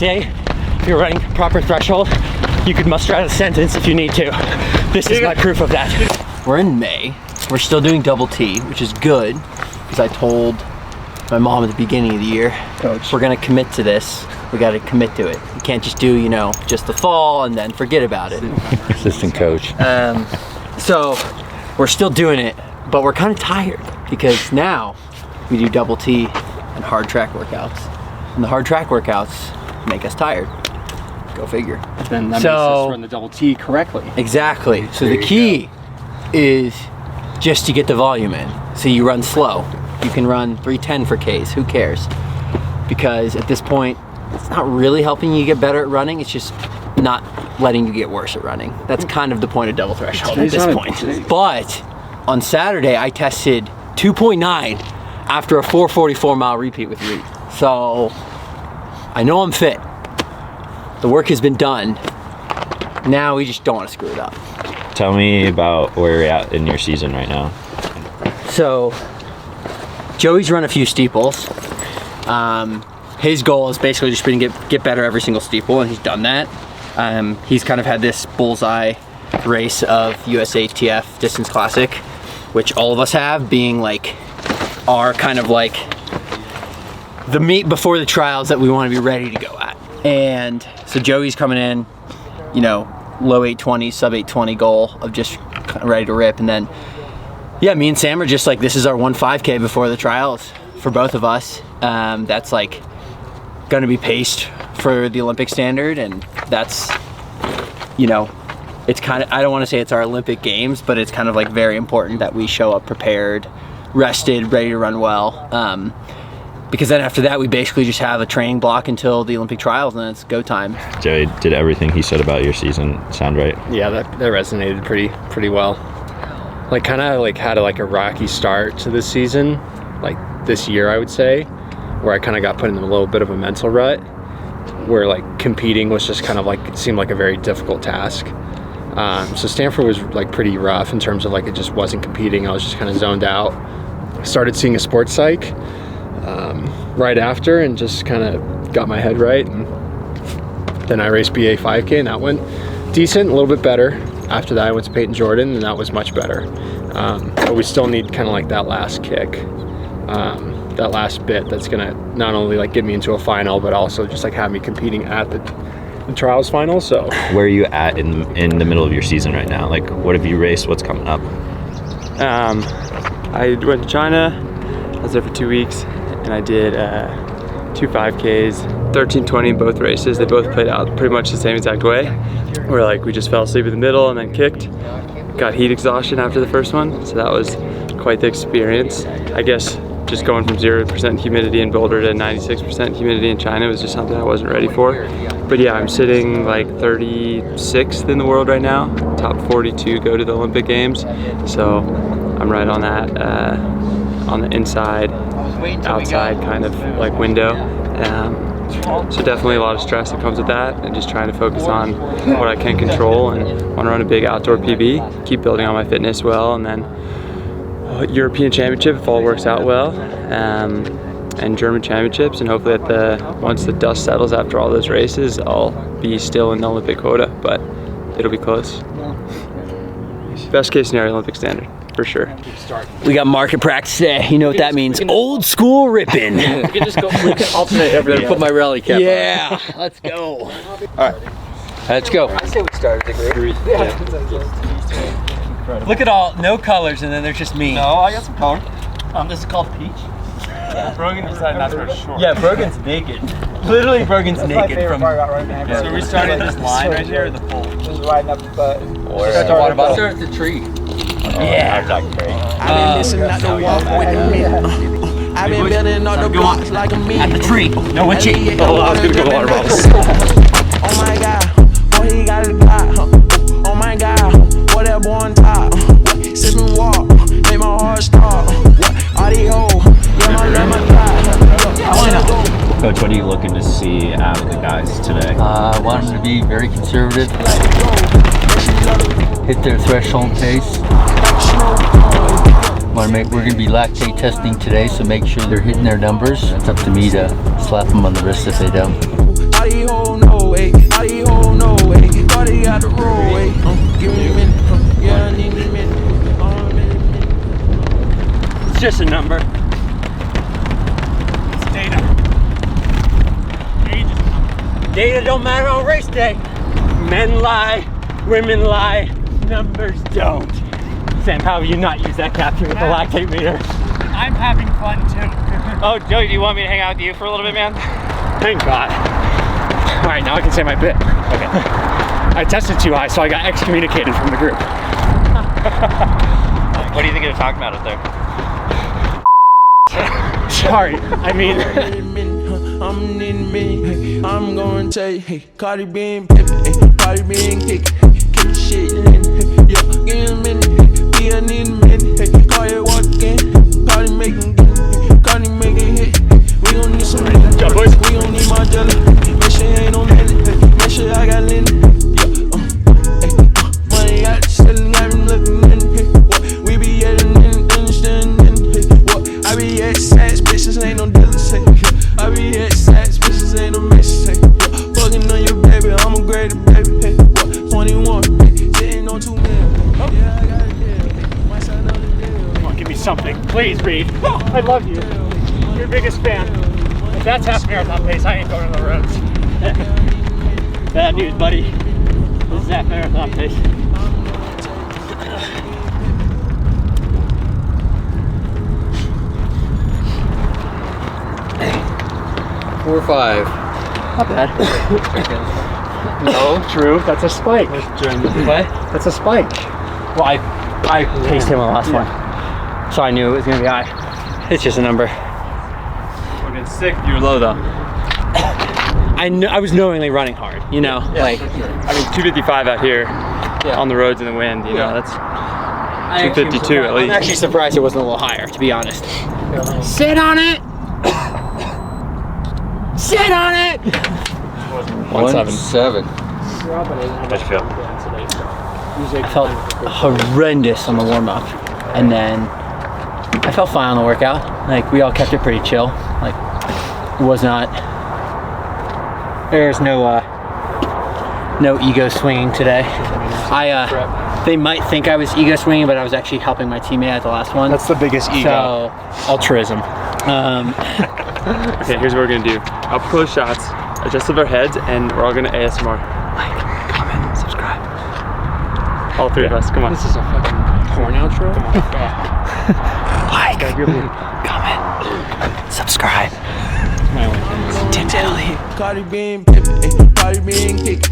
say if you're running proper threshold, you could muster out a sentence if you need to. This is my proof of that. We're in May. We're still doing double T, which is good, because I told my mom at the beginning of the year, Coach, we're gonna commit to this. We gotta commit to it. You can't just do, you know, just the fall and then forget about it. Assistant coach. So we're still doing it, but we're kind of tired because now we do double T and hard track workouts. And the hard track workouts make us tired. Go figure. Then that makes us run the double T correctly. Exactly. So the key is just to get the volume in. So you run slow. You can run 310 for Ks, who cares? Because at this point, it's not really helping you get better at running, it's just not letting you get worse at running. That's kind of the point of double threshold at this point. But on Saturday, I tested 2.9 after a 444 mile repeat with Reed. So I know I'm fit. The work has been done. Now we just don't want to screw it up. Tell me about where you're at in your season right now. So Joey's run a few steeples. His goal is basically just been get better every single steeple, and he's done that. He's kind of had this bullseye race of USATF Distance Classic, which all of us have, being like our kind of like the meet before the trials that we want to be ready to go at. And so Joey's coming in, you know, low 820, sub 820 goal of just kind of ready to rip. And then, yeah, me and Sam are just like, this is our 1.5K before the trials for both of us. That's like gonna be paced for the Olympic standard, and that's, you know, it's kind of, I don't want to say it's our Olympic games, but it's kind of like very important that we show up prepared, rested, ready to run well. Because then after that, we basically just have a training block until the Olympic trials, and then it's go time. Joey, did everything he said about your season sound right? Yeah, that resonated pretty well. Like kind of like had a rocky start to this season, like this year I would say, where I kind of got put in a little bit of a mental rut, where like competing was just kind of like, it seemed like a very difficult task. So Stanford was like pretty rough in terms of like, it just wasn't competing. I was just kind of zoned out. Started seeing a sports psych right after, and just kind of got my head right. And then I raced BA 5K, and that went decent, a little bit better. After that, I went to Peyton Jordan, and that was much better. But we still need kind of like that last kick, that last bit that's gonna not only like get me into a final, but also just like have me competing at the trials final. So where are you at in the middle of your season right now? Like, what have you raced? What's coming up? I went to China. I was there for 2 weeks, and I did 2 5Ks, 13:20 in both races. They both played out pretty much the same exact way, where like we just fell asleep in the middle and then kicked. Got heat exhaustion after the first one, so that was quite the experience. I guess just going from 0% humidity in Boulder to 96% humidity in China was just something I wasn't ready for. But yeah, I'm sitting like 36th in the world right now. Top 42 go to the Olympic Games, so I'm right on that, on the inside, outside kind of like window. So definitely a lot of stress that comes with that, and just trying to focus on what I can control, and want to run a big outdoor PB, keep building on my fitness well, and then European Championship if all works out well, and German Championships, and hopefully once the dust settles after all those races, I'll be still in the Olympic quota, but it'll be close. Best case scenario, Olympic standard, for sure. We got market practice today. You know what that means? Old school ripping. we can alternate every day. Put my rally cap on. Yeah, let's go. All right, let's go. I say we start at the grade. Look at all, no colors, and then there's just me. No, I got some color. This is called peach. Brogan decided not to wear shorts. Yeah, Brogan's naked. Literally, Brogan's naked from. So we started this line right here in the pool. Just riding up the butt. Or water bottle. Start at the tree. Yeah. I've been missing out the walk with me. I've been building all the blocks like a me. At the tree. No, what you? Oh, I was gonna go water bottles. Oh my God, boy, he got a Glock. Oh my God, boy, that boy on top. Sipping walk, make my heart stop. All these hoes, yeah, my lemon fly. Coach, what are you looking to see out of the guys today? I want them to be very conservative, hit their threshold pace. We're going to be lactate testing today, so make sure they're hitting their numbers. It's up to me to slap them on the wrist if they don't. All these hoes know, ayy. All these hoes know, ayy. Cardi got the roll, ayy. Give me a minute, yeah, I need a minute. It's just a number. It's data. Age is a number. Data don't matter on race day. Men lie, women lie, numbers don't. Sam, how have you not used that capture with the lactate meter? I'm having fun too. Oh, Joey, do you want me to hang out with you for a little bit, man? Thank God. All right, now I can say my bit. Okay. I tested too high, so I got excommunicated from the group. What do you think you're talking about up there? Sorry, I mean. I'm in me, I'm gonna tell you, hey, Cardi being pippin', hey, Cardi being kick shit in, yeah, give a minute, hey, I need a minute, hey, Cardi walkin', Cardi making Cardi making hit, we gon' need some minute, we gon' need my jelly, make sure ain't no minute, make sure I got linen, yeah, money got the ceiling, got me looking in, hey, what, we be getting in, understanding, hey, what, I be at stats, bitches ain't no dealers, hey, I be at stats, bitches ain't no messes, hey, fucking on your baby, I'm a greater baby, hey, what, 21, hey, sitting on 2 million, yeah, I got it, yeah, my side of the deal. Come on, give me something. Please, Reed. I love you. I'm your biggest fan. If that's half marathon pace, I ain't going on the roads. Bad news, buddy. This is that marathon pace. Four or five. Not bad. No, true. That's a spike. What? That's a spike. Well, I paced him on the last one, so I knew it was gonna be high. It's just a number. Fucking sick. You were low though. I was knowingly running hard, you know, like. I mean, 255 out here on the roads in the wind. You know, that's 252 at I'm least. actually surprised it wasn't a little higher, to be honest. Sit on it. Sit on it. 1-7. 1-7. How'd you feel? I felt horrendous on the warm up, and then I felt fine on the workout. Like, we all kept it pretty chill. Like, it was not. There's no ego swinging today. They might think I was ego swinging, but I was actually helping my teammate at the last one. That's the biggest ego. So, altruism. Okay, here's what we're gonna do. I'll pull shots, adjust our heads, and we're all gonna ASMR. Like, comment, subscribe. All three of us. Come on. This is a fucking porn outro? Like, comment, subscribe. Cardi being pippin', Cardi being kick.